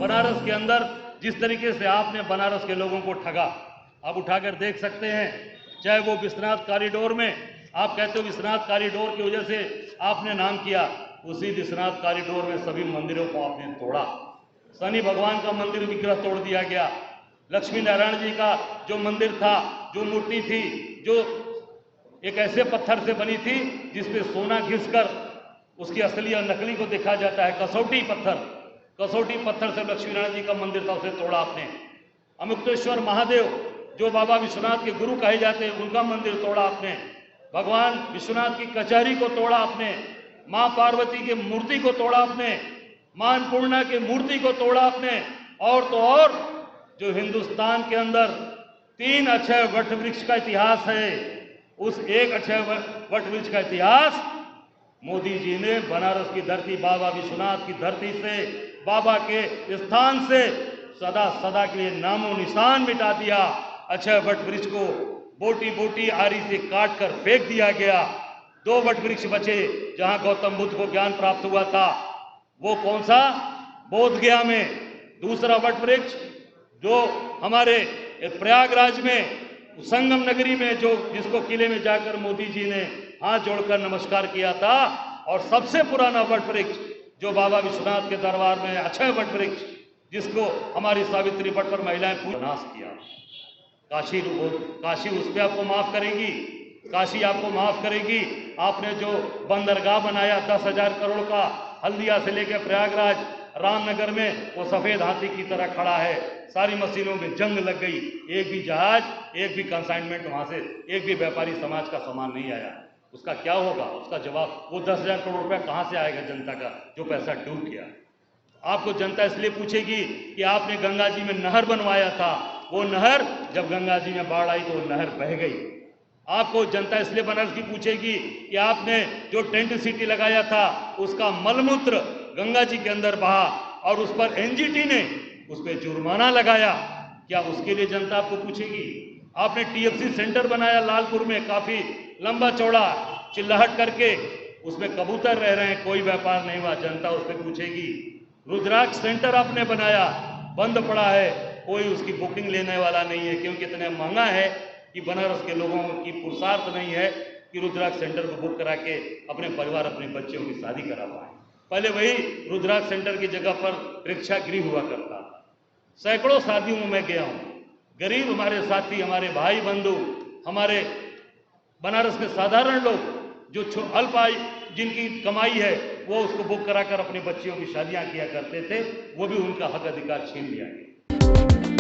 बनारस के अंदर जिस तरीके से आपने बनारस के लोगों को ठगा, आप उठाकर देख सकते हैं। चाहे वो विश्वनाथ कॉरिडोर में, आप कहते हो विश्वनाथ कॉरिडोर की वजह से आपने नाम किया, उसी विश्वनाथ कॉरिडोर में सभी मंदिरों को आपने तोड़ा। शनि भगवान का मंदिर विग्रह तोड़ दिया गया। लक्ष्मी नारायण जी का जो मंदिर था, जो मूर्ति थी, जो एक ऐसे पत्थर से बनी थी जिसपे सोना घिसकर उसकी असली और नकली को देखा जाता है, कसौटी पत्थर से लक्ष्मी नारायण जी का मंदिर था, उसे तोड़ा आपने। अमुक्तेश्वर महादेव जो बाबा विश्वनाथ के गुरु कहे जाते हैं, उनका मंदिर तोड़ा आपने। भगवान विश्वनाथ की कचहरी को तोड़ा आपने। मां पार्वती की मूर्ति को तोड़ा आपने। मां अन्नपूर्णा की मूर्ति को तोड़ा आपने। और तो और जो हिंदुस्तान के अंदर 3 अक्षय वट वृक्ष का इतिहास है, उस एक अक्षय वट वृक्ष का इतिहास मोदी जी ने बनारस की धरती, बाबा विश्वनाथ की धरती से, बाबा के स्थान से सदा सदा के लिए नामो निशान मिटा दिया। अक्षय वट वृक्ष को बोटी बोटी आरी से काट कर फेंक दिया गया। 2 वट वृक्ष बचे जहां गौतम बुद्ध को ज्ञान प्राप्त हुआ था। वो कौन सा? बोध गया में। दूसरा वट वृक्ष जो हमारे प्रयागराज में संगम नगरी में, जो जिसको किले में जाकर मोदी जी ने हाथ जोड़कर नमस्कार किया था। और सबसे पुराना वट वृक्ष जो बाबा विश्वनाथ के दरबार में अक्षय वट वृक्ष, जिसको हमारी सावित्री वट पर महिलाएं नाश किया। काशी उस पर आपको माफ करेगी, काशी आपको माफ करेगी। आपने जो बंदरगाह बनाया 10,000 करोड़ का, हल्दिया से लेकर प्रयागराज, रामनगर में वो सफेद हाथी की तरह खड़ा है। सारी मशीनों में जंग लग गई, एक भी जहाज, एक भी कंसाइनमेंट वहां से, एक भी व्यापारी समाज का सामान नहीं आया। उसका क्या होगा? उसका जवाब, वो 10,000 करोड़ रुपया कहां से आएगा जनता का, जो पैसा डूब गया। आपको जनता इसलिए पूछेगी कि आपने गंगा जी में नहर बनवाया था, वो नहर जब गंगा जी में बाढ़ आई तो वो नहर बह गई। आपको जनता इसलिए बनारस की पूछेगी कि आपने जो टेंट सिटी लगाया था, उसका मलमूत्र गंगा जी के अंदर बहा और उस पर एनजीटी ने उस पर जुर्माना लगाया, क्या उसके लिए जनता आपको पूछेगी? आपने टीएफसी सेंटर बनाया लालपुर में, काफी लंबा चौड़ा, चिल्लाहट करके, उसमें कबूतर रह रहे हैं, कोई व्यापार नहीं हुआ, जनता उस पर पूछेगी। रुद्राक्ष सेंटर आपने बनाया, बंद पड़ा है, कोई उसकी बुकिंग लेने वाला नहीं है, क्योंकि इतना महंगा है कि बनारस के लोगों की पुरुषार्थ नहीं है कि रुद्राक्ष सेंटर को बुक करा के अपने परिवार, अपने बच्चों की शादी करा पाए। पहले वही रुद्राक्ष सेंटर की जगह पर प्रेक्षागृह हुआ करता था। सैकड़ों शादियों में मैं गया हूं। गरीब हमारे साथी, हमारे भाई बंधु, हमारे बनारस के साधारण लोग जो अल्प आय जिनकी कमाई है, वो उसको बुक कराकर अपने बच्चियों की शादियां किया करते थे। वो भी उनका हक अधिकार छीन लिया गया।